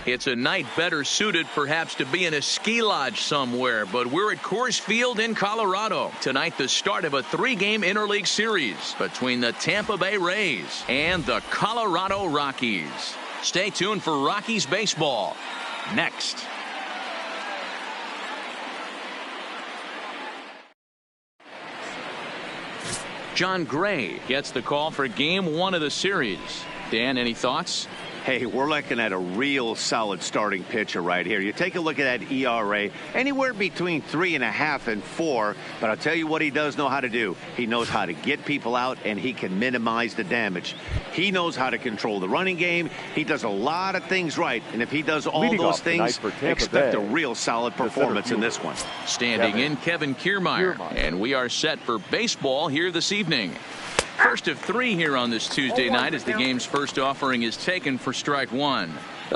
It's a night better suited perhaps to be in a ski lodge somewhere, but we're at Coors Field in Colorado. Tonight, the start of a 3-game interleague series between the Tampa Bay Rays and the Colorado Rockies. Stay tuned for Rockies baseball next. John Gray gets the call for game 1 of the series. Dan, any thoughts? Hey, we're looking at a real solid starting pitcher right here. You take a look at that ERA, anywhere between 3.5 and 4. But I'll tell you what he does know how to do. He knows how to get people out, and he can minimize the damage. He knows how to control the running game. He does a lot of things right. And if he does all those things, expect a real solid performance in this one. Standing in, Kevin Kiermaier. And we are set for baseball here this evening. First of 3 here on this Tuesday night as the game's first offering is taken for strike 1.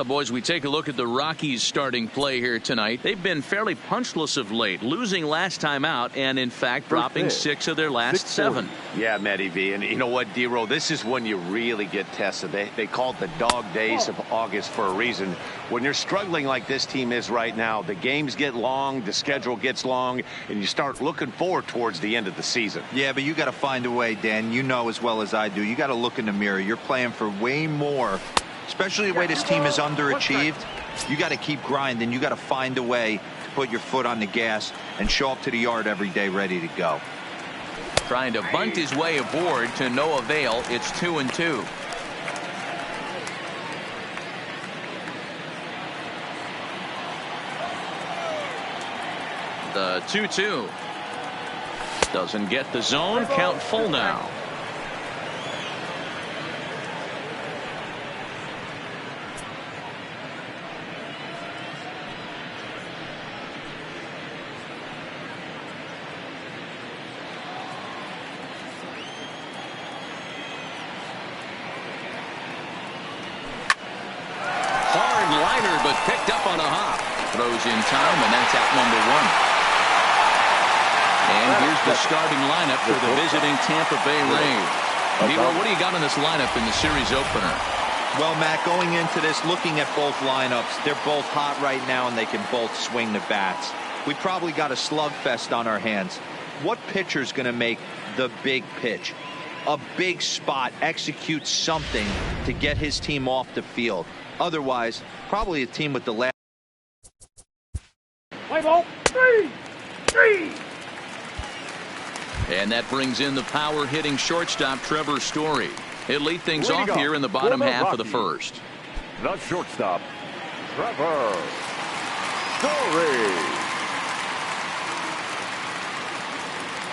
Boys, we take a look at the Rockies starting play here tonight. They've been fairly punchless of late, losing last time out and, in fact, dropping 6 of their last 7. Yeah, Matty V. And you know what, D-Roll, this is when you really get tested. They call it the dog days of August for a reason. When you're struggling like this team is right now, the games get long, the schedule gets long, and you start looking forward towards the end of the season. Yeah, but you got to find a way, Dan. You know as well as I do. You got to look in the mirror. You're playing for way more. Especially the way this team is underachieved, you got to keep grinding. You got to find a way to put your foot on the gas and show up to the yard every day ready to go. Trying to bunt his way aboard to no avail. It's 2-2. The 2-2 doesn't get the zone. Count full now. Picked up on a hop. Throws in time, and that's out number 1. And here's the starting lineup for the visiting Tampa Bay Rays. Hero, what do you got in this lineup in the series opener? Well, Matt, going into this, looking at both lineups, they're both hot right now, and they can both swing the bats. We probably got a slugfest on our hands. What pitcher's going to make the big pitch? A big spot, execute something to get his team off the field. Otherwise, probably a team with the last. Play ball. 3. And that brings in the power hitting shortstop Trevor Story. He'll lead things off here in the bottom half of the first. The shortstop, Trevor Story.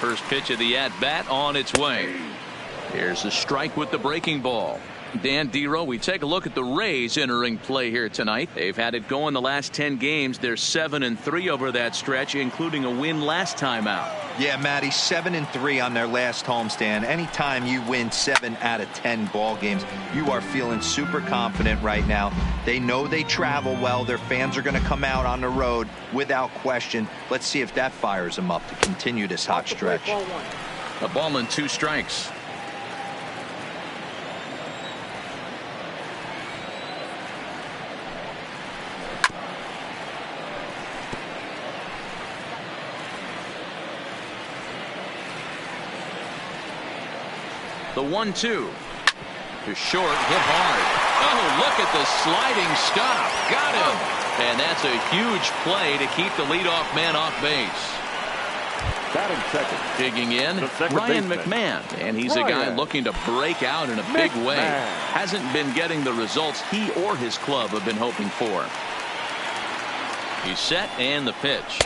First pitch of the at-bat on its way. Here's a strike with the breaking ball. Dan, D-Row, we take a look at the Rays entering play here tonight. They've had it going the last 10 games. They're 7-3 over that stretch, including a win last time out. Yeah, Matty, 7-3 on their last homestand. Anytime you win 7 out of 10 ball games, you are feeling super confident right now. They know they travel well. Their fans are going to come out on the road without question. Let's see if that fires them up to continue this hot stretch. A ball and 2 strikes. The 1-2 to short, hit hard. Oh, look at the sliding stop. Got him. And that's a huge play to keep the leadoff man off base. Batting second. Digging in, Ryan McMahon. And he's a guy looking to break out in a big way. Hasn't been getting the results he or his club have been hoping for. He's set and the pitch.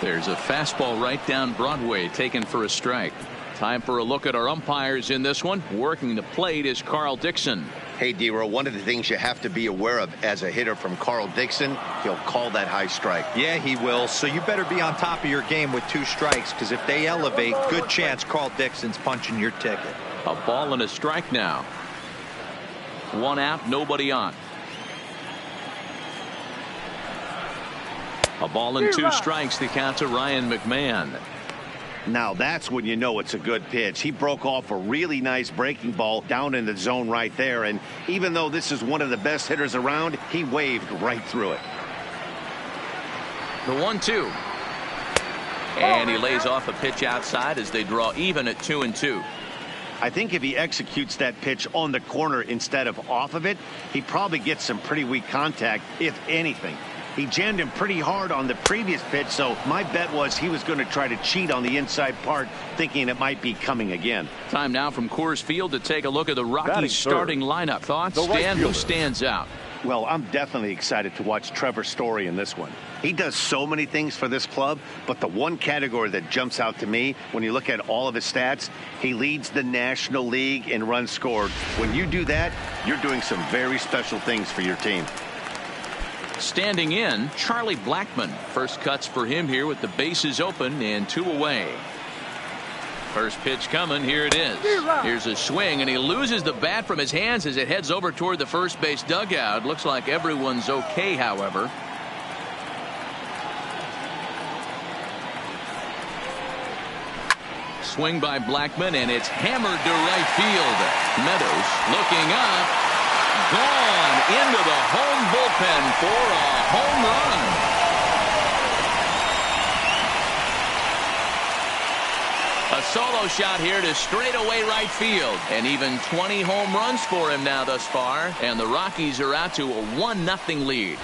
There's a fastball right down Broadway taken for a strike. Time for a look at our umpires in this one. Working the plate is Carl Dixon. Hey, D-Row, one of the things you have to be aware of as a hitter from Carl Dixon, he'll call that high strike. Yeah, he will. So you better be on top of your game with 2 strikes, because if they elevate, good chance Carl Dixon's punching your ticket. A ball and a strike now. 1 out, nobody on. A ball and 2 strikes to count to Ryan McMahon. Now that's when you know it's a good pitch. He broke off a really nice breaking ball down in the zone right there, and even though this is one of the best hitters around, he waved right through it. The 1-2. And he lays off a pitch outside as they draw even at 2-2. I think if he executes that pitch on the corner instead of off of it, he probably gets some pretty weak contact, if anything. He jammed him pretty hard on the previous pitch, so my bet was he was going to try to cheat on the inside part, thinking it might be coming again. Time now from Coors Field to take a look at the Rockies starting lineup. Thoughts, Stan? Who stands out? Well, I'm definitely excited to watch Trevor Story in this one. He does so many things for this club, but the one category that jumps out to me when you look at all of his stats, he leads the National League in runs scored. When you do that, you're doing some very special things for your team. Standing in, Charlie Blackmon. First cuts for him here with the bases open and 2 away. First pitch coming. Here it is. Here's a swing, and he loses the bat from his hands as it heads over toward the first base dugout. Looks like everyone's okay, however. Swing by Blackmon, and it's hammered to right field. Meadows looking up. Gone into the home bullpen for a home run. A solo shot here to straightaway right field, and even 20 home runs for him now thus far, and the Rockies are out to a 1-0 lead.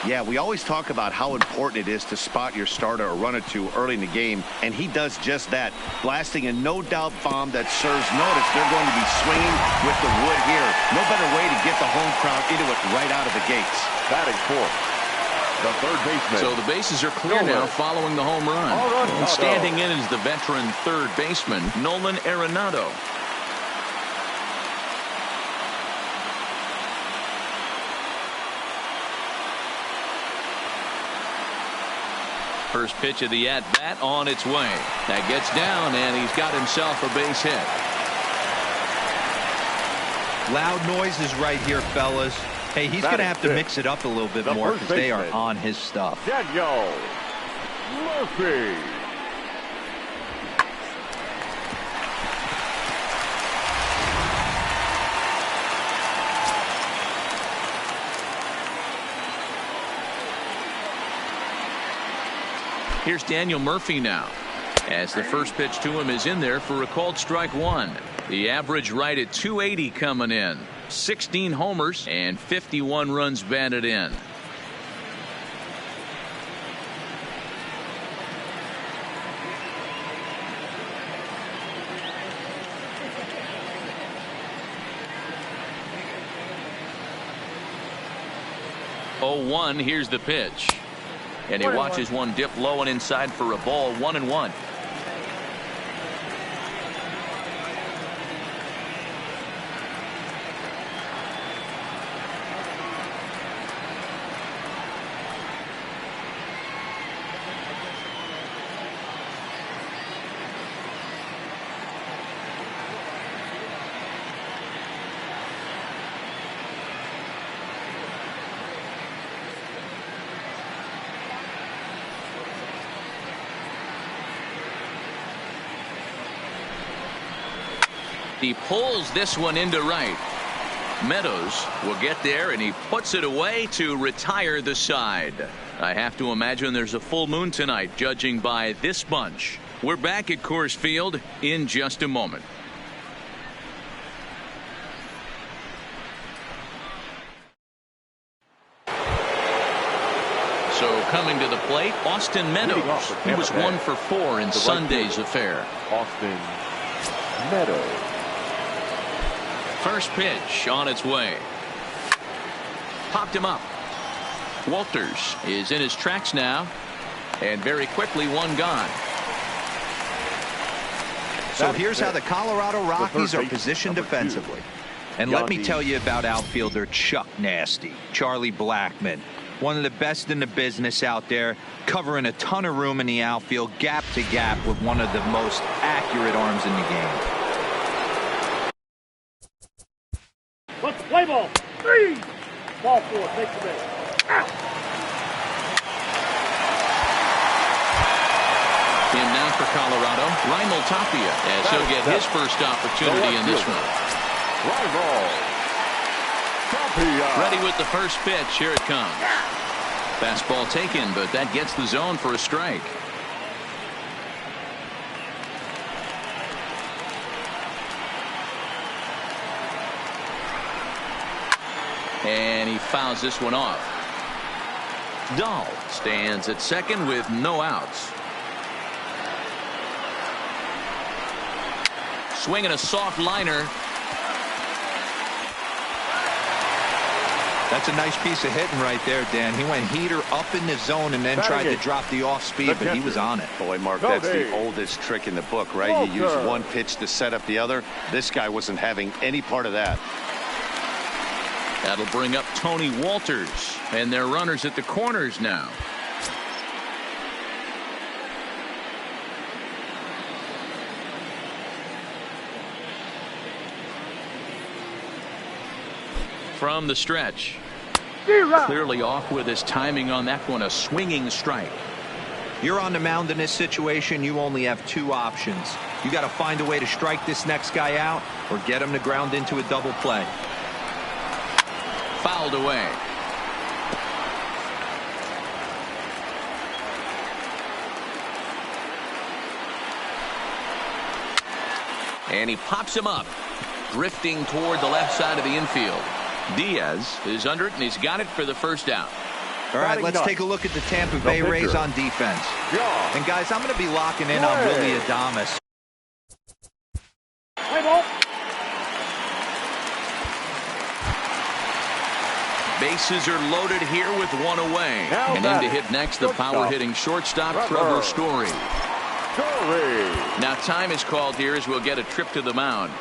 Yeah, we always talk about how important it is to spot your starter or run it to early in the game, and he does just that, blasting a no-doubt bomb that serves notice. They're going to be swinging with the wood here. No better way to get the home crowd into it right out of the gates. Batting fourth, the third baseman. So the bases are clear now following the home run. And standing in is the veteran third baseman, Nolan Arenado. First pitch of the at-bat on its way. That gets down, and he's got himself a base hit. Loud noises right here, fellas. Hey, he's going to have to mix it up a little bit more because they are on his stuff. Daniel Murphy. Here's Daniel Murphy now, as the first pitch to him is in there for a called strike 1. The average right at 280 coming in. 16 homers and 51 runs batted in. Oh, 1. Here's the pitch. And he watches one dip low and inside for a ball. 1-1. He pulls this one into right. Meadows will get there, and he puts it away to retire the side. I have to imagine there's a full moon tonight, judging by this bunch. We're back at Coors Field in just a moment. So coming to the plate, Austin Meadows. He was 1 for 4 in Sunday's affair. Austin Meadows. First pitch on its way. Popped him up. Walters is in his tracks now, and very quickly one gone. So here's how the Colorado Rockies are positioned defensively. And let me tell you about outfielder Chuck Nasty, Charlie Blackmon. One of the best in the business out there, covering a ton of room in the outfield, gap to gap, with one of the most accurate arms in the game. Let's play ball. 3, Ball 4, take the base. In now for Colorado, Raimel Tapia, as he'll get his first opportunity in this one. Raimel Tapia. Ready with the first pitch. Here it comes. Fastball taken, but that gets the zone for a strike. And he fouls this one off. Dahl stands at second with no outs. Swinging a soft liner. That's a nice piece of hitting right there, Dan. He went heater up in the zone and then tried to drop the off speed, but he was on it. Boy, Mark, that's the oldest trick in the book, right? You use one pitch to set up the other. This guy wasn't having any part of that. That'll bring up Tony Walters, and their runners at the corners now. From the stretch. Clearly off with his timing on that one, a swinging strike. You're on the mound in this situation. You only have two options. You got to find a way to strike this next guy out or get him to ground into a double play. Fouled away. And he pops him up, drifting toward the left side of the infield. Diaz is under it, and he's got it for the first out. All right, let's take a look at the Tampa Bay Rays on defense. And guys, I'm going to be locking in on Willy Adames. Bases are loaded here with one away. And in to hit next, the power-hitting shortstop, Trevor Story. Now time is called here as we'll get a trip to the mound.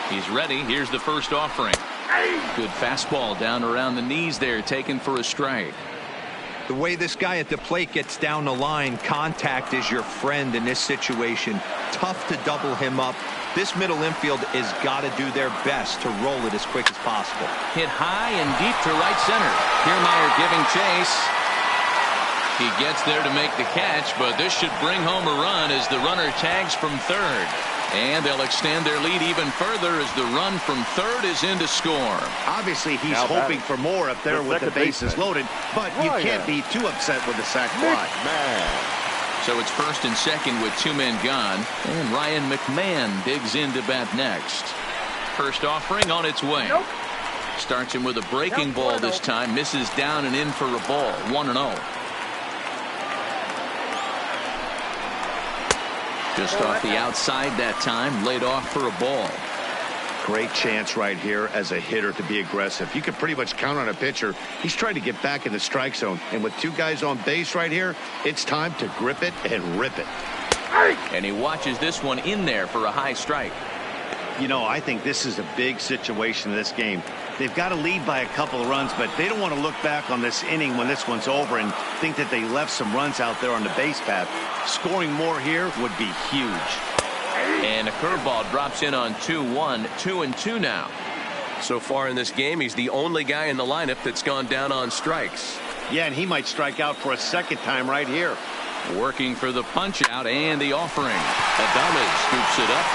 He's ready. Here's the first offering. Good fastball down around the knees there, taken for a strike. The way this guy at the plate gets down the line, contact is your friend in this situation. Tough to double him up. This middle infield has got to do their best to roll it as quick as possible. Hit high and deep to right center. Kiermaier giving chase. He gets there to make the catch, but this should bring home a run as the runner tags from third. And they'll extend their lead even further as the run from third is in to score. Obviously, he's hoping for more up there with the bases loaded, but you can't be too upset with the sac fly. So it's first and second with two men gone, and Ryan McMahon digs in to bat next. First offering on its way. Starts him with a breaking ball this time, misses down and in for a ball. 1-0. Just off the outside that time, laid off for a ball. Great chance right here as a hitter to be aggressive. You can pretty much count on a pitcher. He's trying to get back in the strike zone. And with two guys on base right here, it's time to grip it and rip it. And he watches this one in there for a high strike. You know, I think this is a big situation in this game. They've got to lead by a couple of runs, but they don't want to look back on this inning when this one's over and think that they left some runs out there on the base path. Scoring more here would be huge. And a curveball drops in on 2-1, 2-2 now. So far in this game, he's the only guy in the lineup that's gone down on strikes. Yeah, and he might strike out for a second time right here. Working for the punch out and the offering. Adames scoops it up.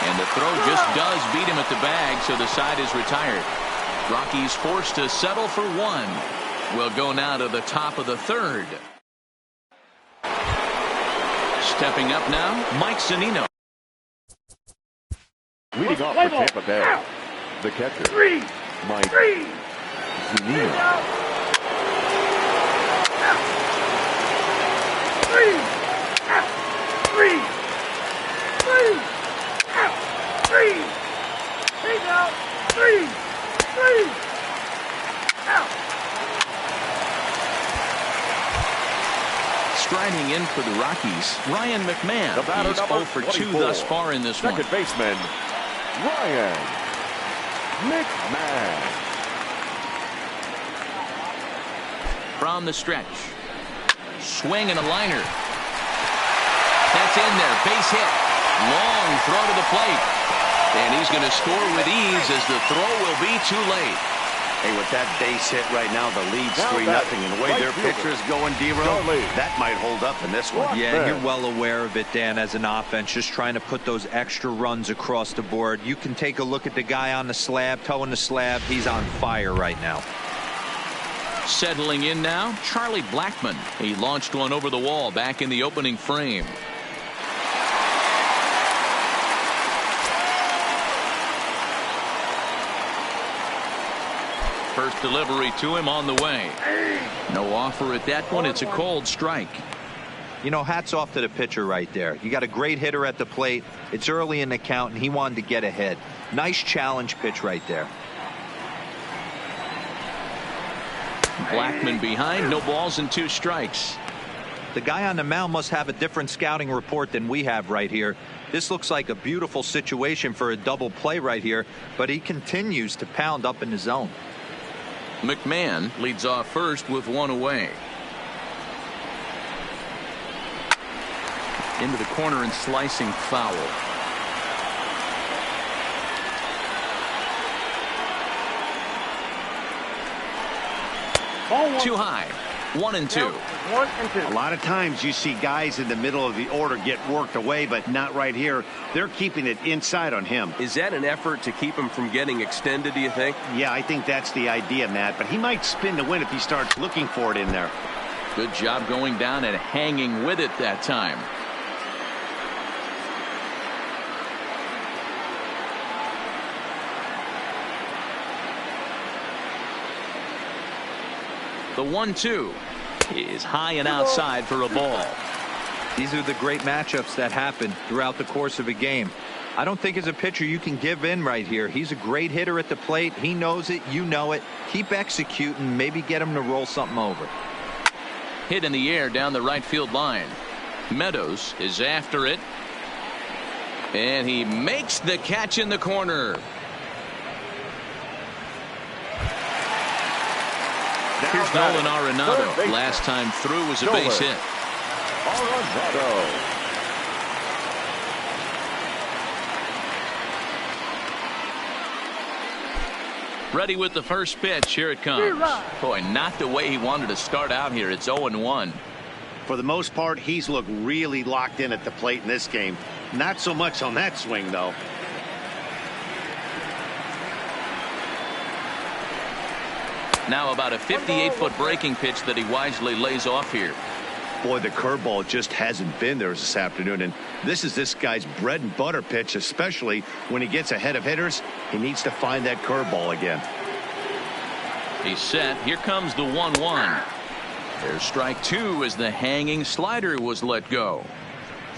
And the throw just does beat him at the bag, so the side is retired. Rockies forced to settle for one. We'll go now to the top of the third. Stepping up now, Mike Zunino. Leading off for Tampa Bay, the catcher, Mike Zunino. Striding in for the Rockies, Ryan McMahon. He's 0 for 2 thus far in this one. Second baseman, Ryan McMahon. from the stretch. Swing and a liner. That's in there. Base hit. Long throw to the plate. And he's going to score with ease as the throw will be too late. Hey, with that base hit right now, the lead's 3-0. And the way their pitcher is going, D-Row, that might hold up in this one. Yeah, you're well aware of it, Dan, as an offense, just trying to put those extra runs across the board. You can take a look at the guy on the slab, toeing the slab. He's on fire right now. Settling in now, Charlie Blackmon. He launched one over the wall back in the opening frame. First delivery to him on the way. No offer at that one. It's a cold strike. You know, hats off to the pitcher right there. You got a great hitter at the plate. It's early in the count, and he wanted to get ahead. Nice challenge pitch right there. Blackmon behind, no balls and 2 strikes. The guy on the mound must have a different scouting report than we have right here. This looks like a beautiful situation for a double play right here, but he continues to pound up in the zone. McMahon leads off first with 1 away. Into the corner and slicing foul. Too high. 1-2. 1-2. A lot of times you see guys in the middle of the order get worked away, but not right here. They're keeping it inside on him. Is that an effort to keep him from getting extended, do you think? Yeah, I think that's the idea, Matt. But he might spin to win if he starts looking for it in there. Good job going down and hanging with it that time. The 1-2 is high and outside for a ball. These are the great matchups that happen throughout the course of a game. I don't think as a pitcher you can give in right here. He's a great hitter at the plate. He knows it. You know it. Keep executing. Maybe get him to roll something over. Hit in the air down the right field line. Meadows is after it. And he makes the catch in the corner. Here's Nolan Arenado. Last time through was a base hit. Arenado. Ready with the first pitch. Here it comes. Boy, not the way he wanted to start out here. It's 0-1. For the most part, he's looked really locked in at the plate in this game. Not so much on that swing, though. Now about a 58-foot breaking pitch that he wisely lays off here. Boy, the curveball just hasn't been there this afternoon, and this is this guy's bread and butter pitch, especially when he gets ahead of hitters. He needs to find that curveball again. He's set. Here comes the 1-1. There's strike 2 as the hanging slider was let go.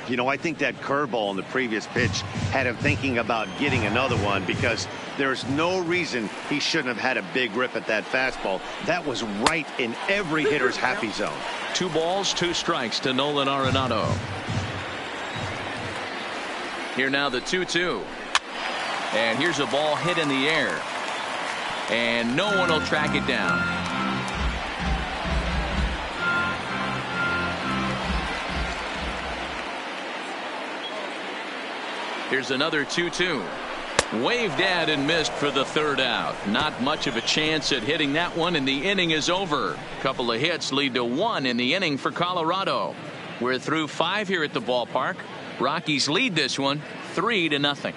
You know, I think that curveball in the previous pitch had him thinking about getting another one, because there's no reason he shouldn't have had a big rip at that fastball. That was right in every hitter's happy zone. 2 balls, 2 strikes to Nolan Arenado. Here now the 2-2. And here's a ball hit in the air. And no one will track it down. Here's another 2-2. Waved at and missed for the 3rd out. Not much of a chance at hitting that one, and the inning is over. Couple of hits lead to 1 in the inning for Colorado. We're through 5 here at the ballpark. Rockies lead this one 3-0.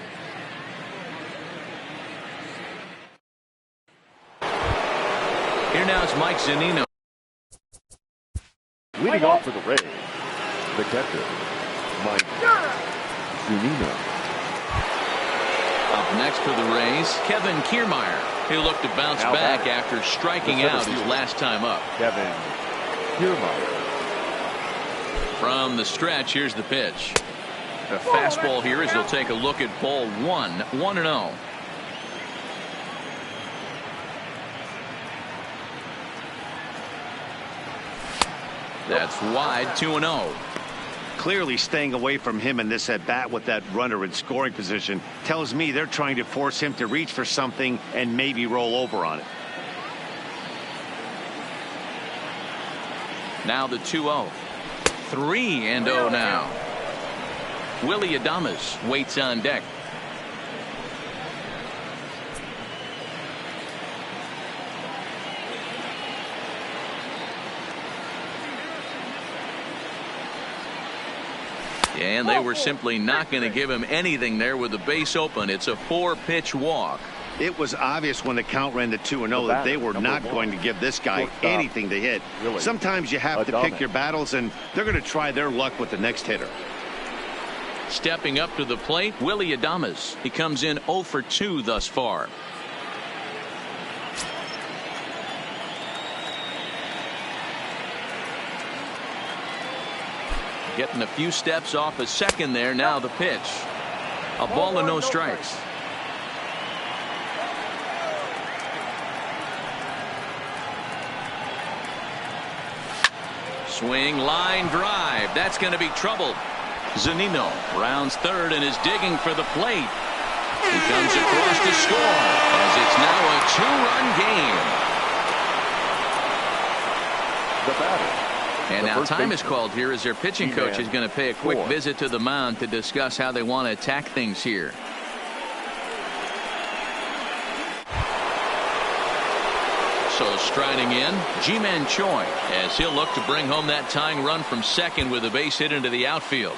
Here now is Mike Zunino. Leading off for the Rays, the catcher, Mike Zunino. Up next for the Rays, Kevin Kiermaier. He'll look to bounce back after striking out his last time up. Kevin Kiermaier. From the stretch, here's the pitch. A fastball here as he'll take a look at ball 1. 1-0. That's wide. 2-0. Clearly staying away from him in this at bat with that runner in scoring position tells me they're trying to force him to reach for something and maybe roll over on it. Now the 2-0. 3-0 now. Willy Adames waits on deck. And they were simply not going to give him anything there with the base open. It's a 4-pitch walk. It was obvious when the count ran to 2-0 that they were not going to give this guy anything to hit. Sometimes you have to pick your battles, and they're going to try their luck with the next hitter. Stepping up to the plate, Willy Adames. He comes in 0 for 2 thus far. Getting a few steps off a second there. Now the pitch. A ball and no strikes. Swing, line drive. That's going to be trouble. Zunino rounds third and is digging for the plate. He comes across to score as it's now a 2-run game. The batter. And now time is called here as their pitching coach is going to pay a quick visit to the mound to discuss how they want to attack things here. So striding in, Ji-Man Choi as he'll look to bring home that tying run from second with a base hit into the outfield.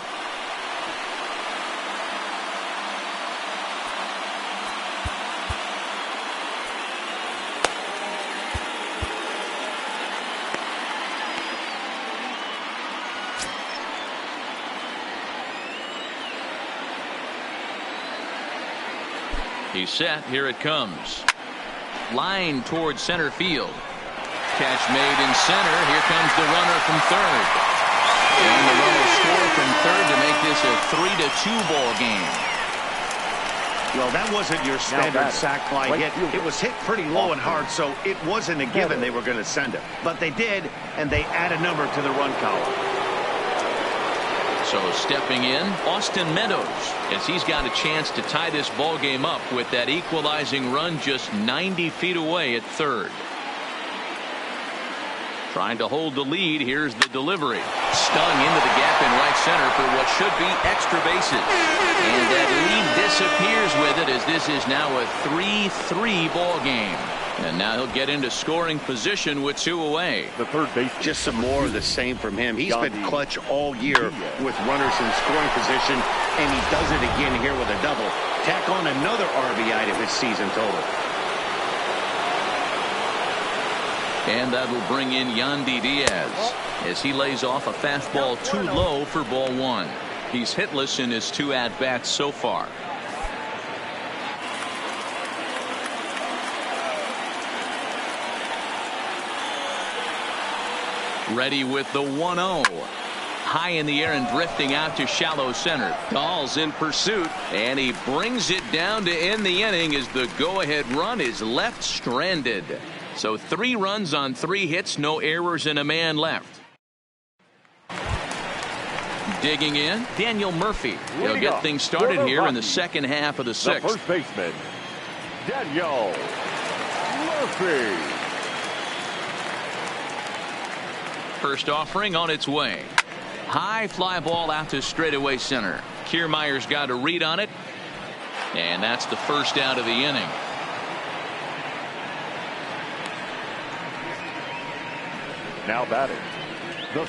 He's set. Here it comes. Line towards center field. Catch made in center. Here comes the runner from third. And the runner will score from third to make this a 3-2 ball game. Well, that wasn't your standard sac fly hit. It was hit pretty low and hard, so it wasn't a given they were going to send it. But they did, and they add a number to the run column. So stepping in, Austin Meadows, as he's got a chance to tie this ball game up with that equalizing run just 90 feet away at third. Trying to hold the lead. Here's the delivery. Stung into the gap in right center for what should be extra bases. And that lead disappears with it as this is now a 3-3 ball game. And now he'll get into scoring position with 2 away. The third base. Just some more of the same from him. He's been clutch all year with runners in scoring position, and he does it again here with a double. Tack on another RBI to his season total. And that'll bring in Yandy Diaz as he lays off a fastball too low for ball 1. He's hitless in his 2 at-bats so far. Ready with the 1-0. High in the air and drifting out to shallow center. Dahl's in pursuit, and he brings it down to end the inning as the go-ahead run is left stranded. So 3 runs on 3 hits, no errors, and a man left. Digging in, Daniel Murphy. He'll get things started here in the second half of the 6th. The first baseman, Daniel Murphy. First offering on its way. High fly ball out to straightaway center. Kiermaier's got a read on it. And that's the first out of the inning. Now batting.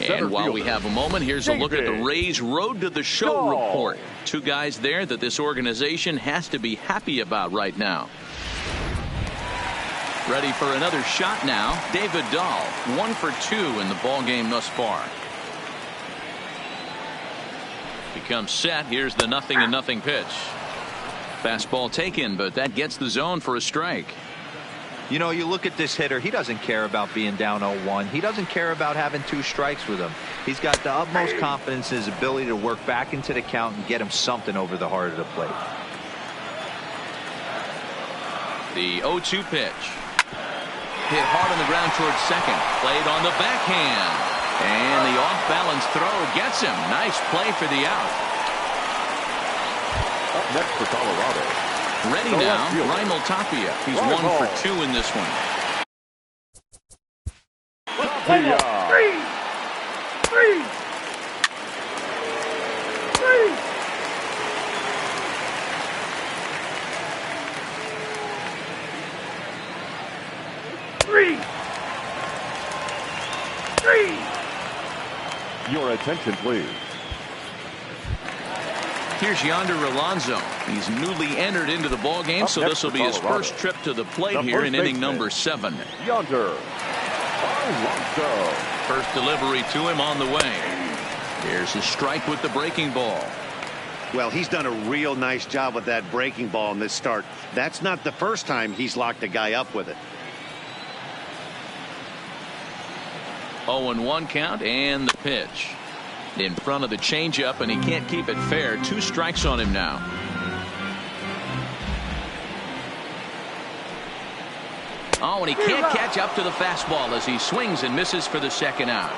And while we have a moment, here's a look at the Rays' Road to the Show report. 2 guys there that this organization has to be happy about right now. Ready for another shot now. David Dahl, 1 for 2 in the ball game thus far. Becomes set. Here's the 0-0 pitch. Fastball taken, but that gets the zone for a strike. You know, you look at this hitter, he doesn't care about being down 0-1. He doesn't care about having 2 strikes with him. He's got the utmost confidence in his ability to work back into the count and get him something over the heart of the plate. The 0-2 pitch. Hit hard on the ground towards second. Played on the backhand. And the off-balance throw gets him. Nice play for the out. Up next for Colorado. Ready now, Raimel Tapia. He's 1 for 2 in this one. Tapia. Your attention, please. Here's Yonder Alonso. He's newly entered into the ball game, so this will be his first trip to the plate here in inning number 7. Yonder Alonso. First delivery to him on the way. Here's a strike with the breaking ball. Well, he's done a real nice job with that breaking ball in this start. That's not the first time he's locked a guy up with it. 0-1 count and the pitch. In front of the changeup, and he can't keep it fair. 2 strikes on him now. Oh, and he can't catch up to the fastball as he swings and misses for the second out.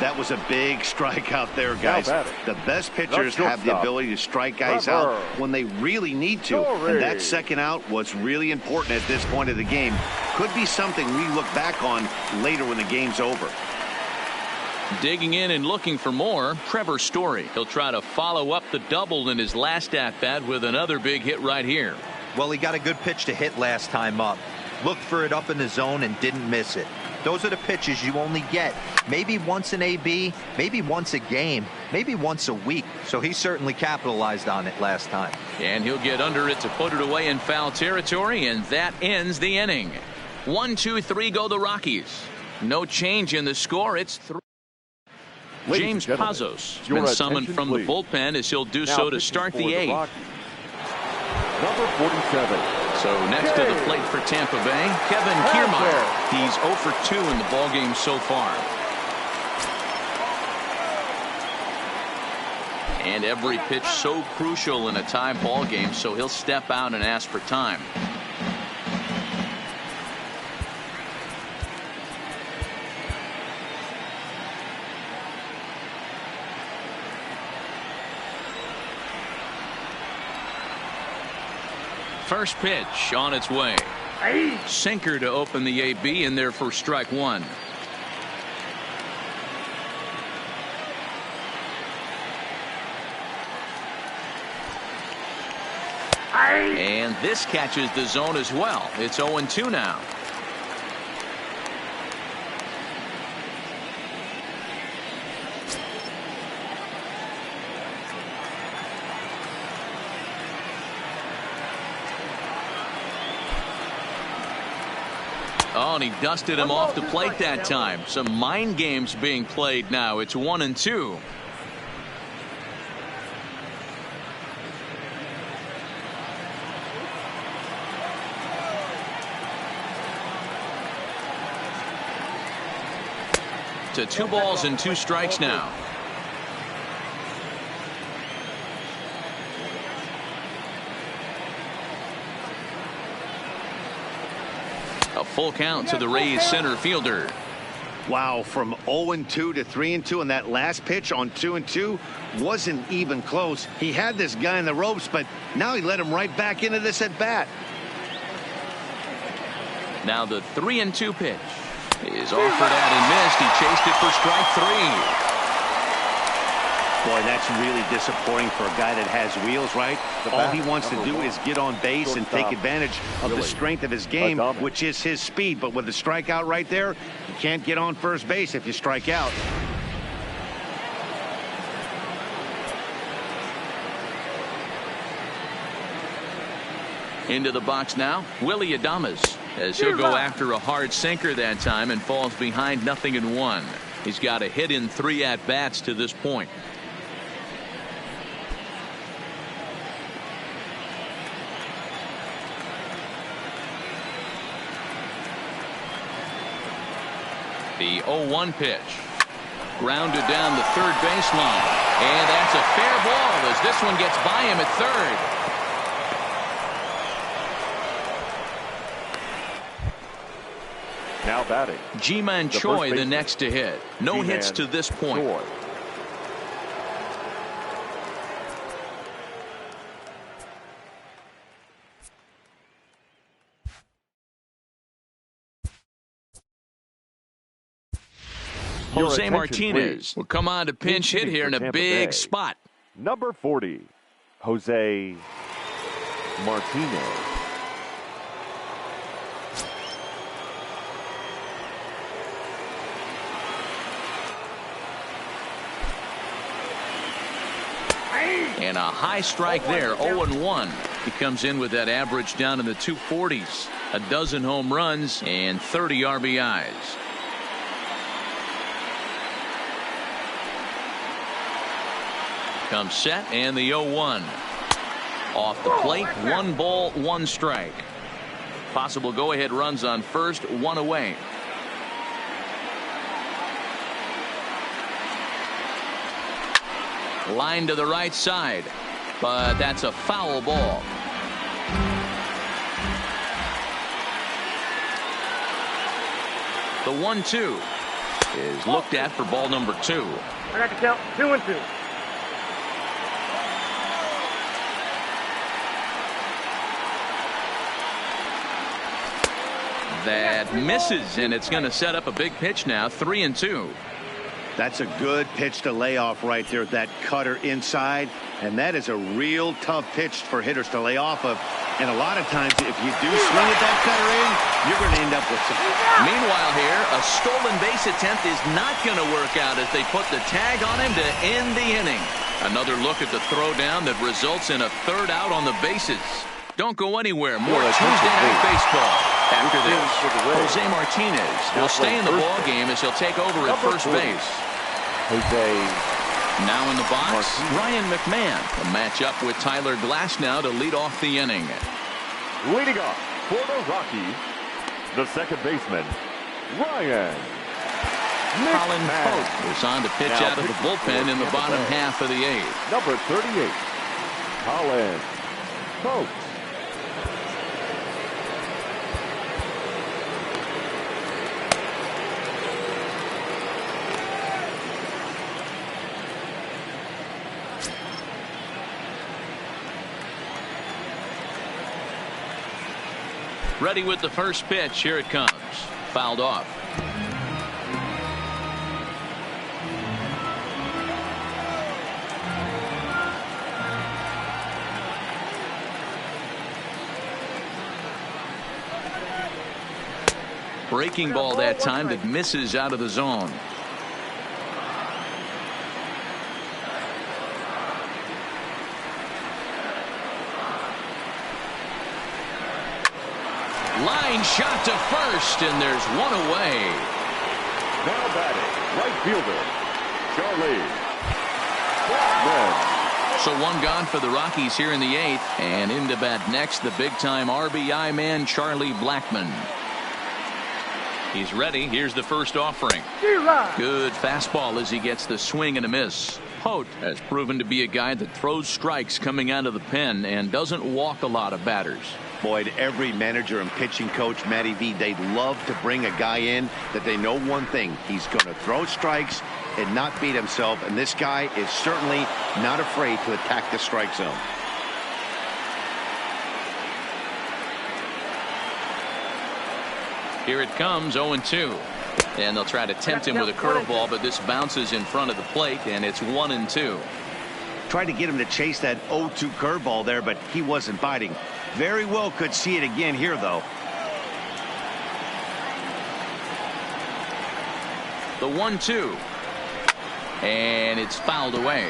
That was a big strikeout there, guys. The best pitchers have the ability to strike guys out when they really need to. And that second out was really important at this point of the game. Could be something we look back on later when the game's over. Digging in and looking for more, Trevor Story. He'll try to follow up the double in his last at-bat with another big hit right here. Well, he got a good pitch to hit last time up. Looked for it up in the zone and didn't miss it. Those are the pitches you only get maybe once in AB, maybe once a game, maybe once a week. So he certainly capitalized on it last time. And he'll get under it to put it away in foul territory, and that ends the inning. 1-2-3 go the Rockies. No change in the score. It's 3. James Pazos has been summoned from the bullpen as he'll do so to start the 8th. Number 47. So next to the plate for Tampa Bay, Kevin Kiermaier. He's 0 for 2 in the ballgame so far. And every pitch so crucial in a tie ball game, so he'll step out and ask for time. First pitch on its way. Sinker to open the AB, in there for strike 1. And this catches the zone as well. It's 0-2 now. Oh, and he dusted him off the plate that time. Some mind games being played now. It's 1-2. To 2 balls and 2 strikes now. A full count to the Rays center fielder. Wow, from 0-2 to 3-2, and that last pitch on 2-2 wasn't even close. He had this guy in the ropes, but now he let him right back into this at bat. Now the 3-2 pitch is offered out and missed. He chased it for strike 3. Boy, that's really disappointing for a guy that has wheels, right? All he wants to do is get on base and take advantage of the strength of his game, which is his speed. But with the strikeout right there, you can't get on first base if you strike out. Into the box now, Willy Adames, as he'll go after a hard sinker that time and falls behind 0-1. He's got a hit in 3 at-bats to this point. The 0-1 pitch. Grounded down the third baseline. And that's a fair ball as this one gets by him at third. Now batting, Ji-Man Choi, the next to hit. No hits to this point. Choi. Jose Martinez will come on to pinch hit here in a big spot. Number 40, Jose Martinez. And a high strike there, 0-1. He comes in with that average down in the 240s. A dozen home runs and 30 RBIs. Comes set and the 0-1. Off the plate, 1 ball, 1 strike. Possible go-ahead runs on first, 1 away. Line to the right side, but that's a foul ball. The 1-2 is looked at for ball number 2. I got to count 2-2. That misses, and it's going to set up a big pitch now, 3-2. That's a good pitch to lay off right there, that cutter inside. And that is a real tough pitch for hitters to lay off of. And a lot of times, if you do swing at that cutter in, you're going to end up with some. Meanwhile here, a stolen base attempt is not going to work out as they put the tag on him to end the inning. Another look at the throwdown that results in a 3rd out on the bases. Don't go anywhere. More Tuesday Night Baseball. After this, Jose Martinez will stay in the ball game as he'll take over at first base. Now in the box, Ryan McMahon. A matchup with Tyler Glasnow to lead off the inning. Leading off for the Rockies, the second baseman, Ryan Colin McMahon. Pope is on to pitch out of the bullpen in the bottom half of the 8th. Number 38, Colin Pope. Ready with the first pitch. Here it comes. Fouled off. Breaking ball that time that misses out of the zone. Line shot to first, and there's 1 away. Now batting, right fielder, Charlie Blackmon. So 1 gone for the Rockies here in the 8th, and into bat next, the big-time RBI man, Charlie Blackmon. He's ready. Here's the first offering. Good fastball as he gets the swing and a miss. Hote has proven to be a guy that throws strikes coming out of the pen and doesn't walk a lot of batters. Boyd, every manager and pitching coach, Matty V, they'd love to bring a guy in that they know one thing. He's going to throw strikes and not beat himself. And this guy is certainly not afraid to attack the strike zone. Here it comes, 0-2. And they'll try to tempt him with a curveball, but this bounces in front of the plate, and it's 1-2. Tried to get him to chase that 0-2 curveball there, but he wasn't biting. Very well could see it again here, though. The 1-2. And it's fouled away.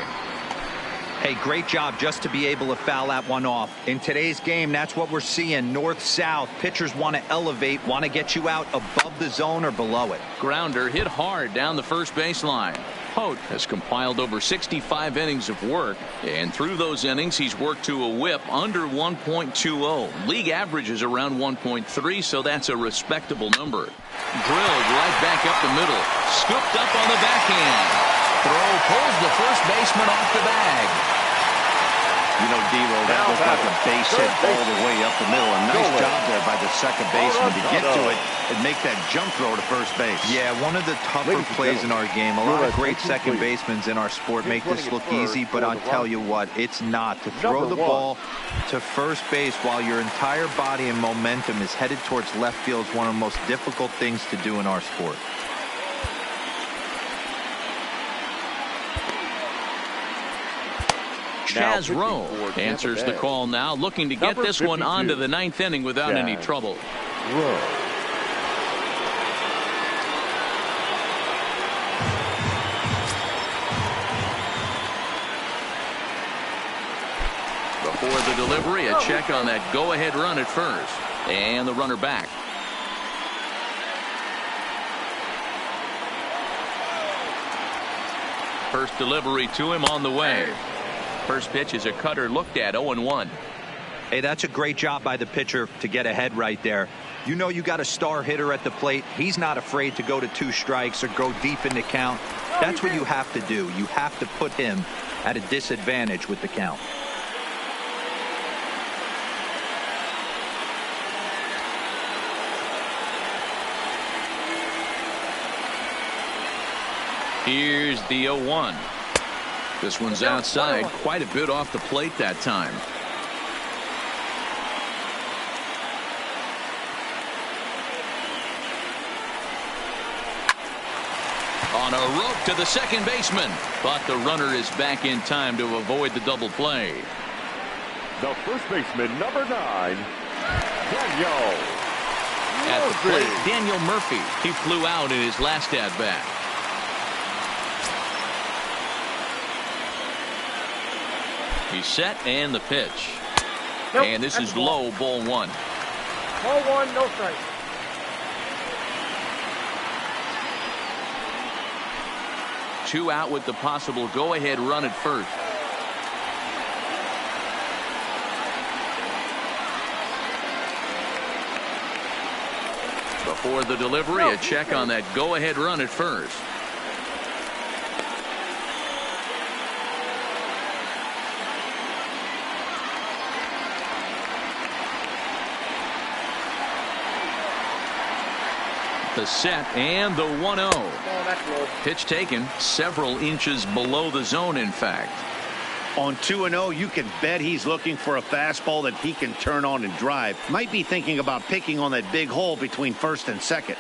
Hey, great job just to be able to foul that one off. In today's game, that's what we're seeing. North-south. Pitchers want to elevate, want to get you out above the zone or below it. Grounder hit hard down the first baseline. Hote has compiled over 65 innings of work, and through those innings he's worked to a whip under 1.20. League average is around 1.3, so that's a respectable number. Drilled right back up the middle. Scooped up on the backhand. Throw pulls the first baseman off the bag. You know, D-Lo, that looked like a base hit all the way up the middle. A nice job there by the second baseman to get to it and make that jump throw to first base. Yeah, one of the tougher plays in our game. A lot of great second basemen in our sport make this look easy, but I'll tell you what, it's not. To throw the ball to first base while your entire body and momentum is headed towards left field is one of the most difficult things to do in our sport. Chaz Roe answers the call now, looking to get this one onto the ninth inning without any trouble. Before the delivery, a check on that go-ahead run at first. And the runner back. First delivery to him on the way. First pitch is a cutter looked at 0-1. Hey, that's a great job by the pitcher to get ahead right there. You know you got a star hitter at the plate. He's not afraid to go to 2 strikes or go deep in the count. That's what you have to do. You have to put him at a disadvantage with the count. Here's the 0-1. This one's outside, quite a bit off the plate that time. On a rope to the second baseman, but the runner is back in time to avoid the double play. The first baseman, number 9, Daniel At the Murphy. plate, Daniel Murphy. He flew out in his last at-bat. He's set and the pitch. Nope, And this that's is a ball. low, ball 1. Ball 1, no strike. Two out with the possible go-ahead run at first. Before the delivery, a check on that go-ahead run at first. The set and the 1-0. Oh, that's low. Pitch taken several inches below the zone, in fact. On 2-0, you can bet he's looking for a fastball that he can turn on and drive. Might be thinking about picking on that big hole between first and second.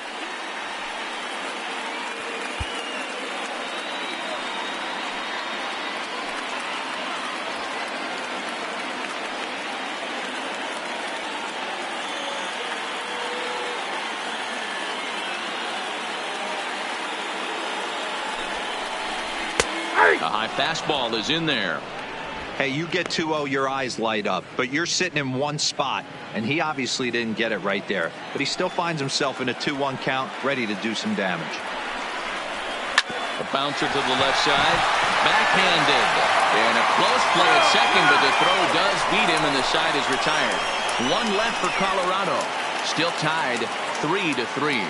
A high fastball is in there. Hey, you get 2-0, your eyes light up, but you're sitting in one spot, and he obviously didn't get it right there. But he still finds himself in a 2-1 count, ready to do some damage. A bouncer to the left side, backhanded, and a close play at second, but the throw does beat him, and the side is retired. One left for Colorado, still tied 3-3.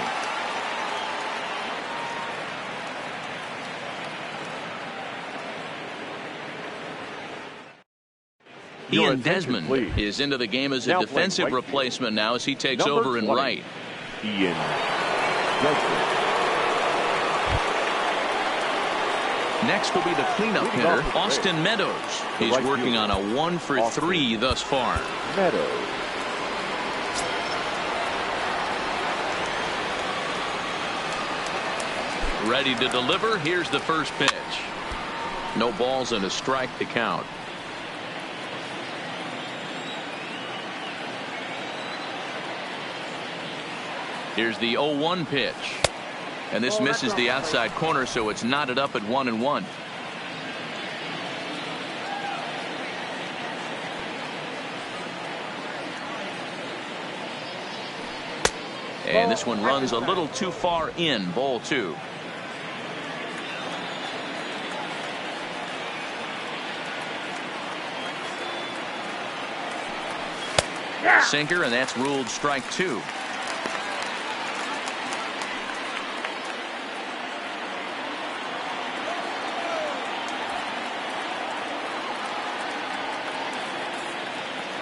Your Ian attention, Desmond please. is into the game as a Now playing defensive right replacement now as he takes Number over in 20, right. Ian Desmond. Next will be the cleanup Leading hitter, off with Austin Ray. Meadows. The He's right working on fielder, a 1-for-3 thus far. Meadows. Ready to deliver. Here's the first pitch. No balls and a strike to count. Here's the 0-1 pitch. And this misses the outside corner, so it's knotted up at 1-1. And this one runs a little too far in, ball 2. Sinker, and that's ruled strike 2.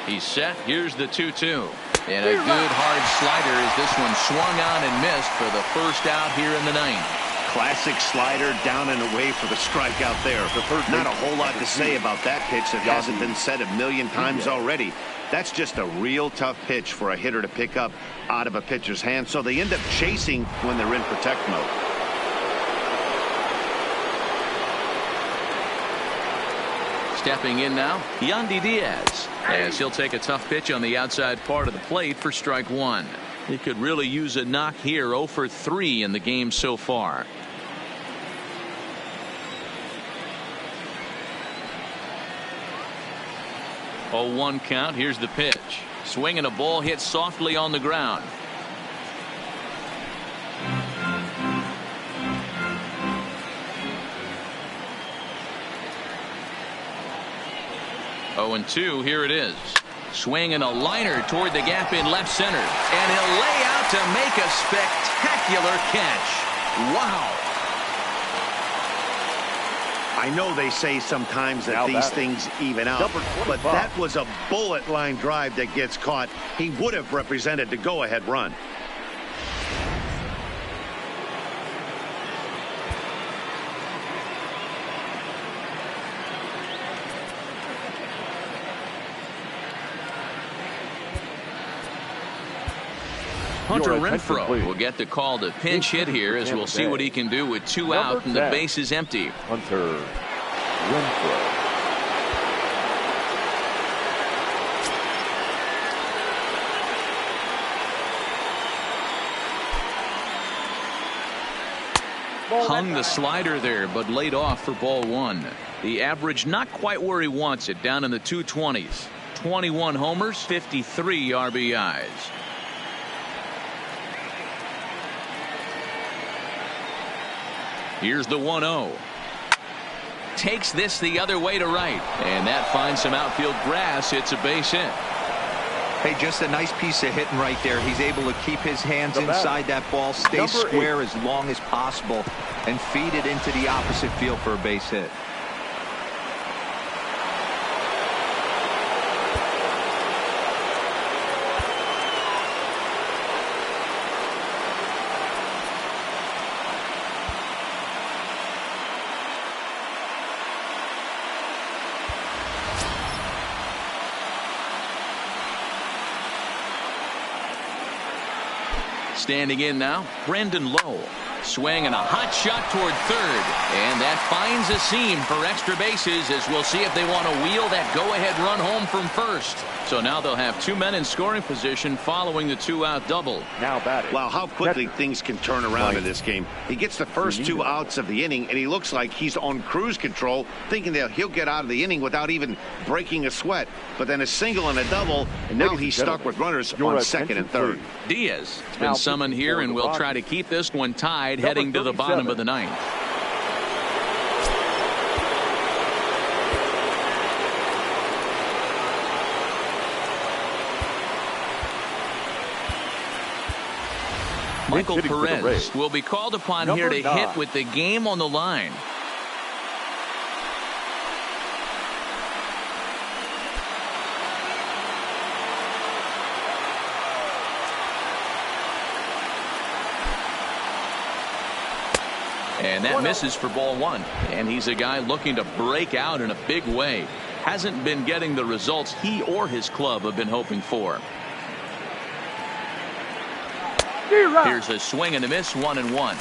He's set. Here's the 2-2. And a good hard slider as this one swung on and missed for the first out here in the ninth. Classic slider down and away for the strikeout there. Not a whole lot to say about that pitch that hasn't been said a million times already. That's just a real tough pitch for a hitter to pick up out of a pitcher's hand, so they end up chasing when they're in protect mode. Stepping in now, Yandy Diaz, as he'll take a tough pitch on the outside part of the plate for strike one. He could really use a knock here. 0 for 3 in the game so far. 0-1 count. Here's the pitch. Swinging a ball hit softly on the ground. Oh, and 2. Here it is. Swinging a liner toward the gap in left center. And he'll lay out to make a spectacular catch. Wow. I know they say sometimes that these things even out, but that was a bullet line drive that gets caught. He would have represented the go-ahead run. Hunter Renfroe will get the call to pinch hit here, as we'll see what he can do with 2 out and the base is empty. Hunter Renfroe. Hung the slider there, but laid off for ball 1. The average not quite where he wants it, down in the 220s. 21 homers, 53 RBIs. Here's the 1-0. Takes this the other way to right, and that finds some outfield grass. It's a base hit. Hey, just a nice piece of hitting right there. He's able to keep his hands inside that ball, stay square as long as possible, and feed it into the opposite field for a base hit. Standing in now, Brandon Lowe. Swinging a hot shot toward third, and that finds a seam for extra bases, as we'll see if they want to wheel that go-ahead run home from first. So now they'll have 2 men in scoring position following the 2-out double. Now batting. Wow, how quickly things can turn around in this game. He gets the first 2 outs of the inning, and he looks like he's on cruise control, thinking that he'll get out of the inning without even breaking a sweat. But then a single and a double, and now he's stuck with runners on second and third. Diaz has been summoned here, and will try to keep this one tied heading to the bottom of the 9th. Michael Perez will be called upon here to hit with the game on the line. And that misses for ball 1. And he's a guy looking to break out in a big way. Hasn't been getting the results he or his club have been hoping for. Here's a swing and a miss, 1-1.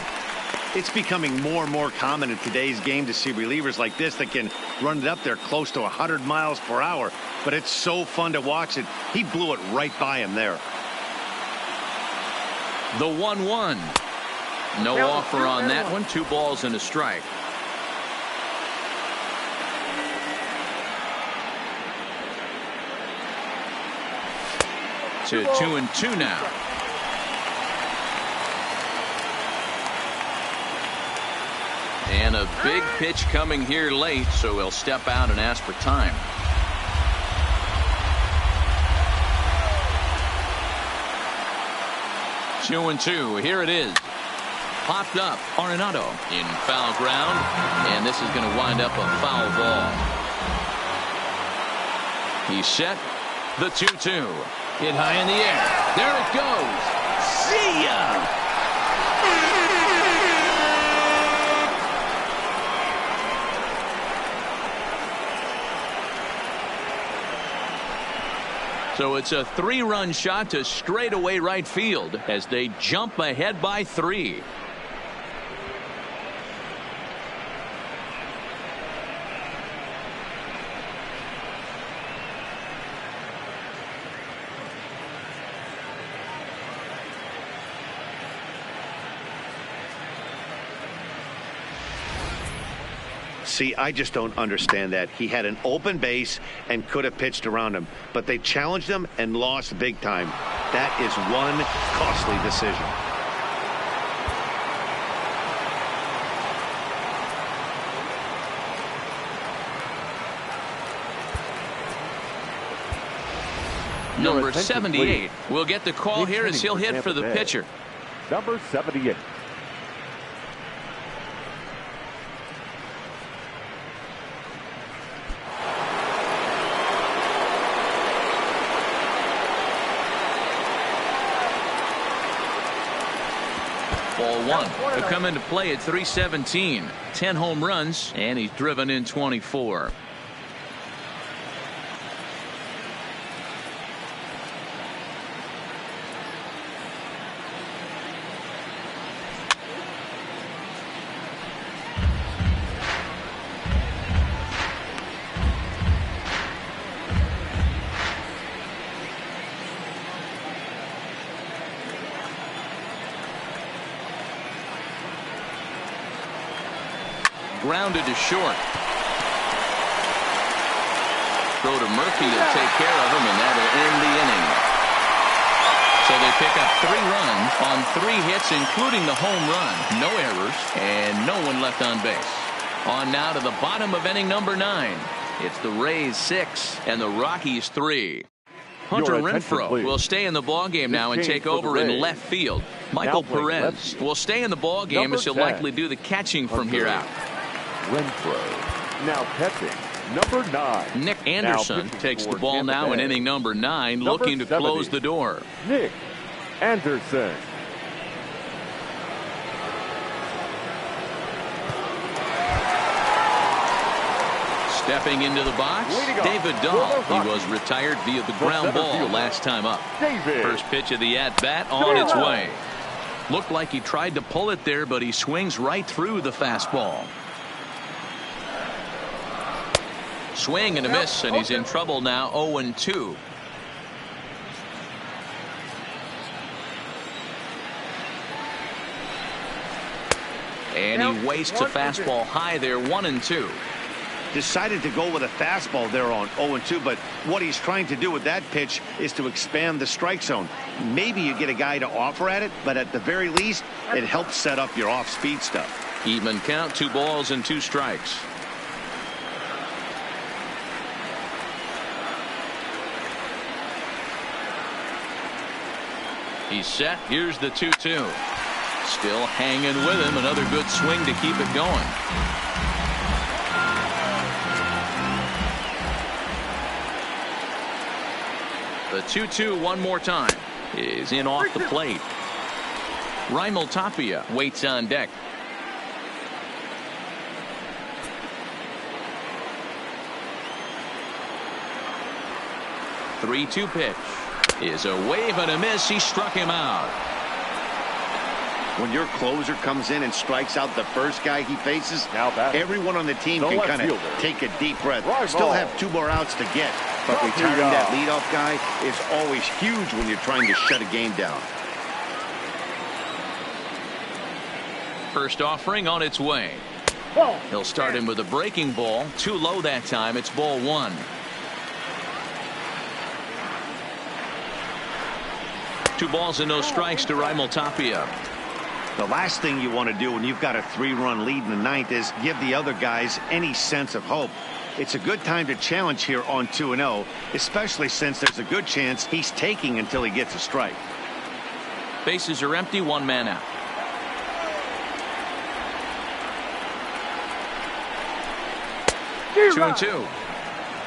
It's becoming more and more common in today's game to see relievers like this that can run it up there close to 100 miles per hour. But it's so fun to watch it. He blew it right by him there. The 1-1. No offer on that one. 2 balls and a strike. To 2-2 now. And a big pitch coming here late, so he'll step out and ask for time. Two and two. Here it is. Popped up. Arenado in foul ground, and this is going to wind up a foul ball. He's set. The 2-2. Hit high in the air. There it goes. See ya! So it's a 3-run shot to straightaway right field as they jump ahead by 3. See, I just don't understand that. He had an open base and could have pitched around him, but they challenged him and lost big time. That is one costly decision. Number 78 will get the call here as he'll hit for the pitcher. Number 78. Ball one. He'll come into play at 317. 10 home runs, and he's driven in 24. Grounded to short. Throw to Murphy will take care of him, and that'll end the inning. So they pick up 3 runs on 3 hits, including the home run. No errors and no one left on base. On now to the bottom of inning number 9. It's the Rays 6 and the Rockies 3. Hunter Renfroe will stay in the ballgame now and take over in left field. Michael Perez will stay in the ballgame as he'll likely do the catching from here out. Renfroe now catching, number 9. Nick Anderson takes the ball now in inning number 9, looking to close the door. Nick Anderson. Stepping into the box, David Dahl. He was retired via the ground ball last time up. First pitch of the at-bat on its way. Looked like he tried to pull it there, but he swings right through the fastball. Swing and a miss, and he's in trouble now. 0-2. And he wastes a fastball high there. 1-2. Decided to go with a fastball there on 0-2, but what he's trying to do with that pitch is to expand the strike zone. Maybe you get a guy to offer at it, but at the very least, it helps set up your off-speed stuff. Even count, 2 balls and 2 strikes. He's set. Here's the 2-2. Still hanging with him. Another good swing to keep it going. The 2-2 one more time is in off the plate. Raimel Tapia waits on deck. The 3-2 pitch is a wave and a miss. He struck him out. When your closer comes in and strikes out the first guy he faces, everyone on the team can kind of take a deep breath. Still have 2 more outs to get, but retiring that leadoff guy is always huge when you're trying to shut a game down. First offering on its way. He'll start him with a breaking ball. Too low that time. It's ball 1. Two balls and no strikes to Raimel Tapia. The last thing you want to do when you've got a 3-run lead in the 9th is give the other guys any sense of hope. It's a good time to challenge here on 2-0, especially since there's a good chance he's taking until he gets a strike. Bases are empty, 1 man out. Two and 2.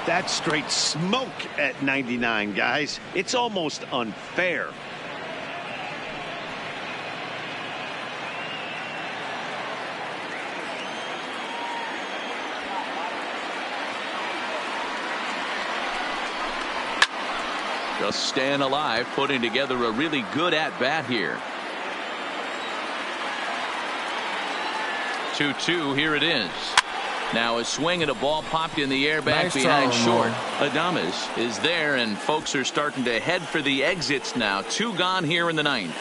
That's straight smoke at 99, guys. It's almost unfair. Just staying alive, putting together a really good at-bat here. 2-2, here it is. Now a swing and a ball popped in the air back behind short. Adames is there, and folks are starting to head for the exits now. 2 gone here in the 9th.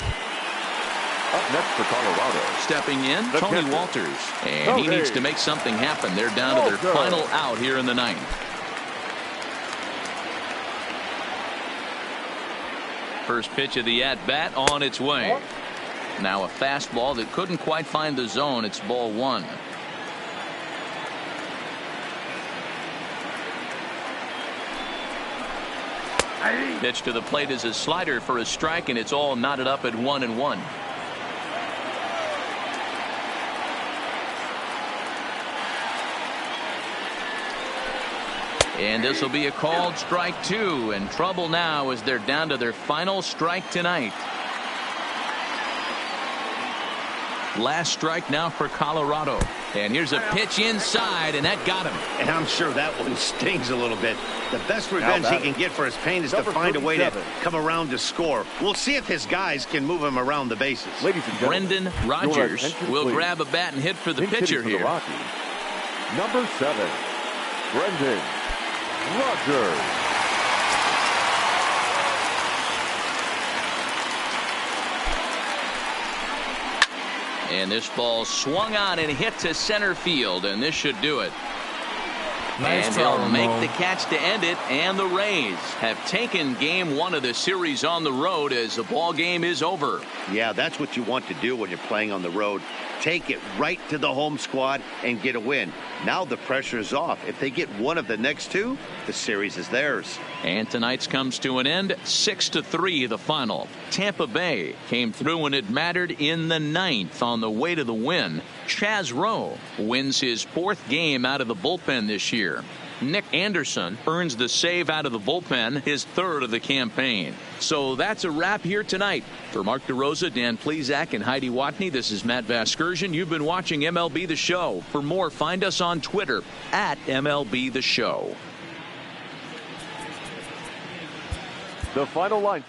Up next for Colorado. Stepping in, The Tony catcher. Walters. And he needs to make something happen. They're down to their final out here in the ninth. First pitch of the at-bat on its way. Now a fastball that couldn't quite find the zone. It's ball one. Pitch to the plate is a slider for a strike, and it's all knotted up at 1-1. And this will be a called strike two, and trouble now as they're down to their final strike tonight. Last strike now for Colorado. And here's a pitch inside, and that got him. And I'm sure that one stings a little bit. The best revenge he can get for his pain is to find a way to come around to score. We'll see if his guys can move him around the bases. Ladies and gentlemen, Brendan Rodgers will grab a bat and hit for the pitcher here. Number 7, Brendan Rodgers. And this ball swung on and hit to center field, and this should do it. And they'll make the catch to end it, and the Rays have taken game one of the series on the road as the ball game is over. Yeah, that's what you want to do when you're playing on the road. Take it right to the home squad and get a win. Now the pressure is off. If they get one of the next two, the series is theirs. And tonight's comes to an end, 6-3 the final. Tampa Bay came through when it mattered in the ninth on the way to the win. Chaz Rowe wins his 4th game out of the bullpen this year. Nick Anderson earns the save out of the bullpen, his 3rd of the campaign. So that's a wrap here tonight. For Mark DeRosa, Dan Plesac, and Heidi Watney, this is Matt Vasgersian. You've been watching MLB The Show. For more, find us on Twitter at MLB The Show. The final line.